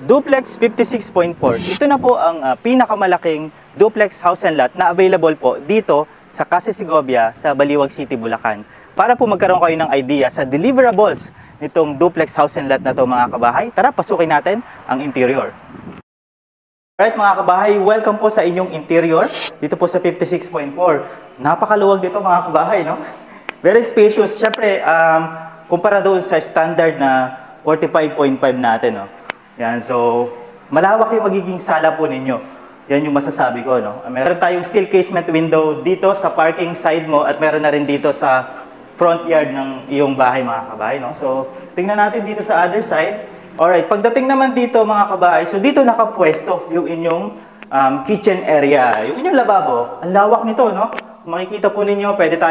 Duplex 56.4. Ito na po ang pinakamalaking duplex house and lot na available po dito sa Casa Segovia sa Baliwag City, Bulacan. Para po magkaroon kayo ng idea sa deliverables nitong duplex house and lot na to mga kabahay, tara pasukin natin ang interior. Alright mga kabahay, welcome po sa inyong interior dito po sa 56.4. Napakaluwag dito mga kabahay, no? Very spacious. Siyempre, kumpara doon sa standard na 45.5 natin, no? Yan, so malawak yung magiging sala po ninyo. Yan yung masasabi ko, no? Meron tayong steel casement window dito sa parking side mo at meron na rin dito sa front yard ng iyong bahay mga kabahay, no? So, tingnan natin dito sa other side. Alright, pagdating naman dito mga kabahay, so dito nakapwesto yung inyong kitchen area, yung inyong lababo. Ang lawak nito, no? Makikita po ninyo, pwede tayo